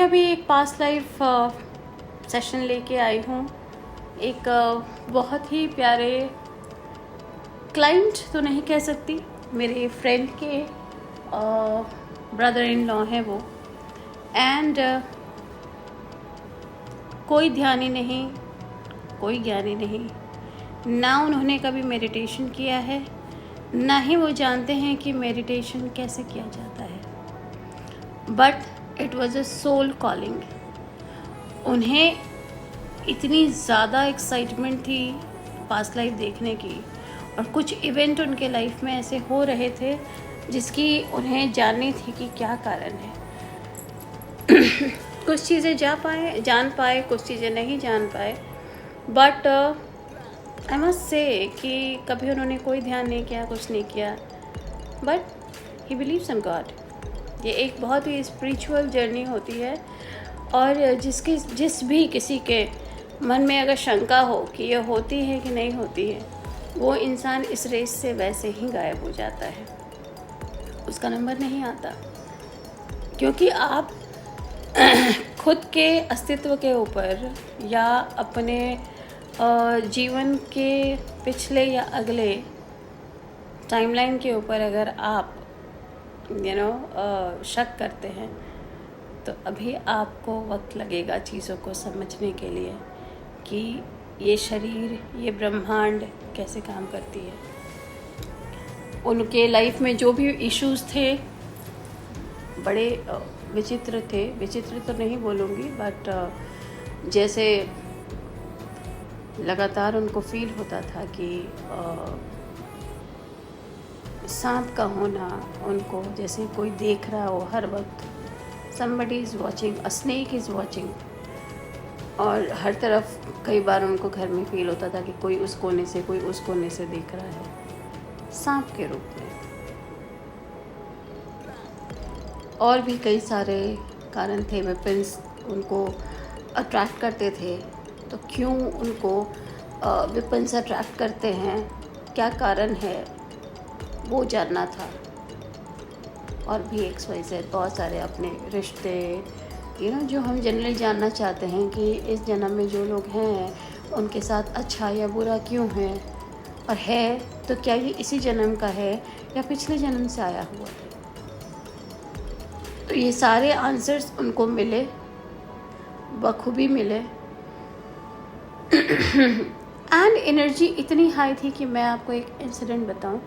अभी एक past life session लेके आई हूँ। एक बहुत ही प्यारे क्लाइंट तो नहीं कह सकती, मेरे फ्रेंड के ब्रदर इन लॉ हैं वो। एंड कोई ध्यानी नहीं, कोई ज्ञानी नहीं, ना उन्होंने कभी मेडिटेशन किया है, ना ही वो जानते हैं कि मेडिटेशन कैसे किया जाता है। But it was a soul calling. उन्हें इतनी ज़्यादा एक्साइटमेंट थी पास्ट लाइफ देखने की, और कुछ इवेंट उनके लाइफ में ऐसे हो रहे थे जिसकी उन्हें जाननी थी कि क्या कारण है। कुछ चीज़ें जान पाए, कुछ चीज़ें नहीं जान पाए। बट आई मस्ट से कि कभी उन्होंने कोई ध्यान नहीं किया, कुछ नहीं किया, but he believes in God. ये एक बहुत ही स्पिरिचुअल जर्नी होती है, और जिस भी किसी के मन में अगर शंका हो कि ये होती है कि नहीं होती है, वो इंसान इस रेस से वैसे ही गायब हो जाता है, उसका नंबर नहीं आता। क्योंकि आप खुद के अस्तित्व के ऊपर या अपने जीवन के पिछले या अगले टाइमलाइन के ऊपर अगर आप शक करते हैं, तो अभी आपको वक्त लगेगा चीज़ों को समझने के लिए कि ये शरीर, ये ब्रह्मांड कैसे काम करती है। उनके लाइफ में जो भी इश्यूज थे बड़े विचित्र थे, विचित्र तो नहीं बोलूँगी, बट जैसे लगातार उनको फील होता था कि सांप का होना, उनको जैसे कोई देख रहा हो हर वक्त, somebody is watching, a snake is watching। और हर तरफ कई बार उनको घर में फील होता था कि कोई उस कोने से, कोई उस कोने से देख रहा है, सांप के रूप में। और भी कई सारे कारण थे। वेपन्स उनको अट्रैक्ट करते थे, तो क्यों उनको वेपन्स अट्रैक्ट करते हैं, क्या कारण है, वो जानना था। और भी XYZ बहुत सारे अपने रिश्ते जो हम जनरली जानना चाहते हैं कि इस जन्म में जो लोग हैं उनके साथ अच्छा या बुरा क्यों है, और है तो क्या ये इसी जन्म का है या पिछले जन्म से आया हुआ है। तो ये सारे आंसर्स उनको मिले, बखूबी मिले। एंड एनर्जी इतनी हाई थी कि मैं आपको एक इंसिडेंट बताऊं।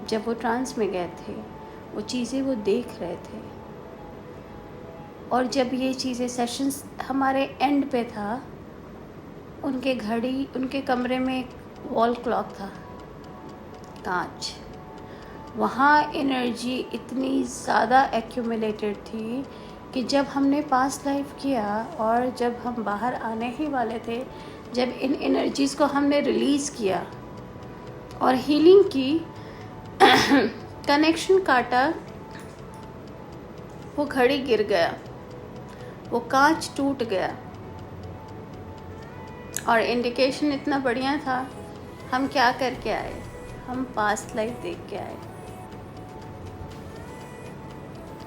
जब वो ट्रांस में गए थे, वो चीज़ें वो देख रहे थे, और जब ये चीज़ें सेशंस हमारे एंड पे था, उनके कमरे में एक वॉल क्लॉक था, कांच। वहाँ एनर्जी इतनी ज़्यादा एक्यूमुलेटेड थी कि जब हमने पास्ट लाइफ किया और जब हम बाहर आने ही वाले थे, जब इन एनर्जीज़ को हमने रिलीज़ किया और हीलिंग की, कनेक्शन काटा, वो घड़ी गिर गया, वो कांच टूट गया। और इंडिकेशन इतना बढ़िया था। हम क्या करके आए? हम पास्ट लाइफ देख के आए।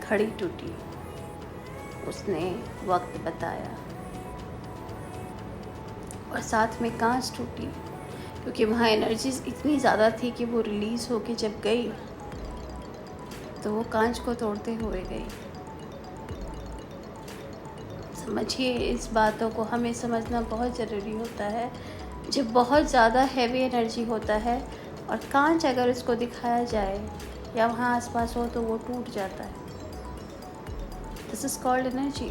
घड़ी टूटी, उसने वक्त बताया, और साथ में कांच टूटी, क्योंकि वहाँ एनर्जीज इतनी ज़्यादा थी कि वो रिलीज़ होके जब गई तो वो कांच को तोड़ते हुए गई। समझिए, इस बातों को हमें समझना बहुत ज़रूरी होता है। जब बहुत ज़्यादा हैवी एनर्जी होता है और कांच अगर उसको दिखाया जाए या वहाँ आसपास हो तो वो टूट जाता है। This is called energy.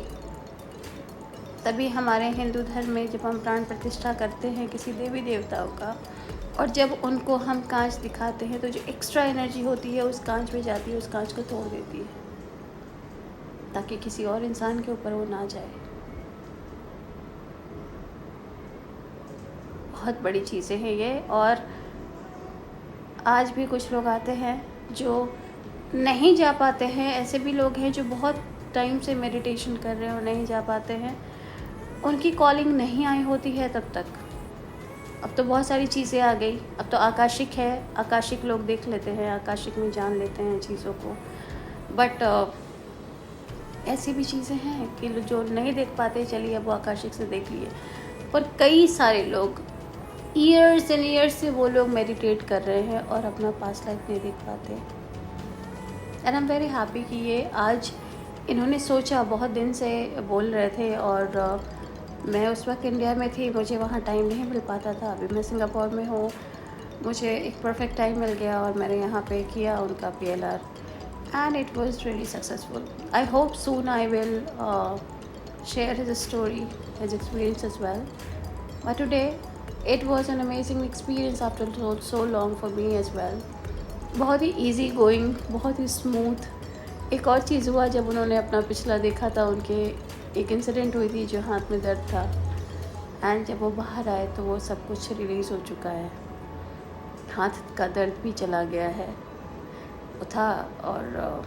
तभी हमारे हिंदू धर्म में जब हम प्राण प्रतिष्ठा करते हैं किसी देवी देवताओं का, और जब उनको हम कांच दिखाते हैं, तो जो एक्स्ट्रा एनर्जी होती है उस कांच में जाती है, उस कांच को तोड़ देती है, ताकि किसी और इंसान के ऊपर वो ना जाए। बहुत बड़ी चीज़ें हैं ये। और आज भी कुछ लोग आते हैं जो नहीं जा पाते हैं। ऐसे भी लोग हैं जो बहुत टाइम से मेडिटेशन कर रहे हैं और नहीं जा पाते हैं। उनकी कॉलिंग नहीं आई होती है तब तक। अब तो बहुत सारी चीज़ें आ गई, अब तो आकाशिक है, आकाशिक लोग देख लेते हैं, आकाशिक में जान लेते हैं चीज़ों को। बट ऐसी भी चीज़ें हैं कि जो नहीं देख पाते, चलिए अब वो आकाशिक से देख लिए, पर कई सारे लोग ईयर्स एंड ईयर्स से वो लोग मेडिटेट कर रहे हैं और अपना पास्ट लाइफ नहीं देख पाते। And I am very happy कि ये आज इन्होंने सोचा, बहुत दिन से बोल रहे थे, और मैं उस वक्त इंडिया में थी, मुझे वहाँ टाइम नहीं मिल पाता था। अभी मैं सिंगापुर में हूँ, मुझे एक परफेक्ट टाइम मिल गया और मैंने यहाँ पे किया उनका PLR and it was really successful. I hope soon I will share his story, his experience as well. But today it was an amazing experience after so long for me as well. बहुत ही easy going, बहुत ही smooth. एक और चीज़ हुआ, जब उन्होंने अपना पिछला देखा था, उनके एक इंसिडेंट हुई थी जो हाथ में दर्द था, एंड जब वो बाहर आए तो वो सब कुछ रिलीज़ हो चुका है, हाथ का दर्द भी चला गया है था। और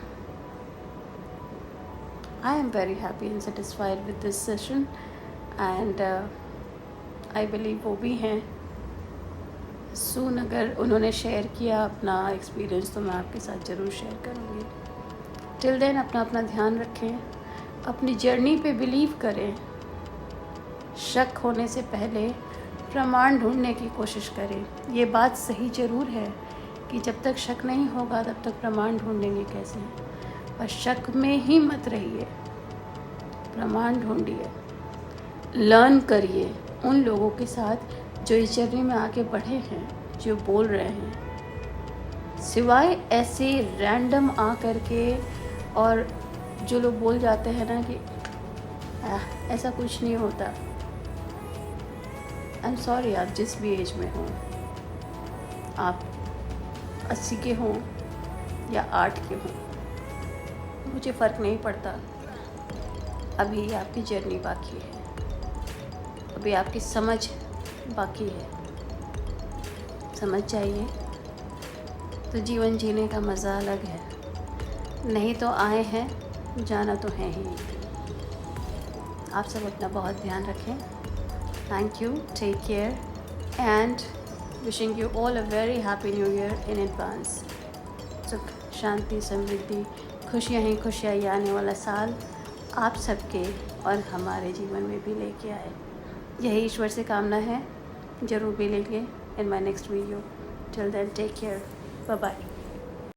I am very happy and satisfied with this session, and I believe वो भी हैं। सून अगर उन्होंने शेयर किया अपना एक्सपीरियंस तो मैं आपके साथ ज़रूर शेयर करूँगी। टिल देन अपना अपना ध्यान रखें, अपनी जर्नी पे बिलीव करें, शक होने से पहले प्रमाण ढूंढने की कोशिश करें। ये बात सही ज़रूर है कि जब तक शक नहीं होगा तब तक प्रमाण ढूंढेंगे कैसे, पर शक में ही मत रहिए, प्रमाण ढूंढिए, लर्न करिए उन लोगों के साथ जो इस जर्नी में आगे बढ़े हैं, जो बोल रहे हैं। सिवाय ऐसे रैंडम आ करके, और जो लोग बोल जाते हैं ना कि ऐसा कुछ नहीं होता। आई एम सॉरी, आप जिस भी एज में हों, आप 80 के हों या 8 के हों, मुझे फ़र्क नहीं पड़ता। अभी आपकी जर्नी बाकी है, अभी आपकी समझ बाकी है। समझ जाइए तो जीवन जीने का मज़ा अलग है। नहीं तो आए हैं, जाना तो है ही। आप सब अपना बहुत ध्यान रखें। Thank you, take care, and wishing you all a very happy new year in advance. सुख, शांति, समृद्धि, खुशियाँ ही खुशियाँ, ये आने वाला साल आप सबके और हमारे जीवन में भी लेके आए, यही ईश्वर से कामना है। ज़रूर मिलेंगे in my next video. Till then take care, bye bye.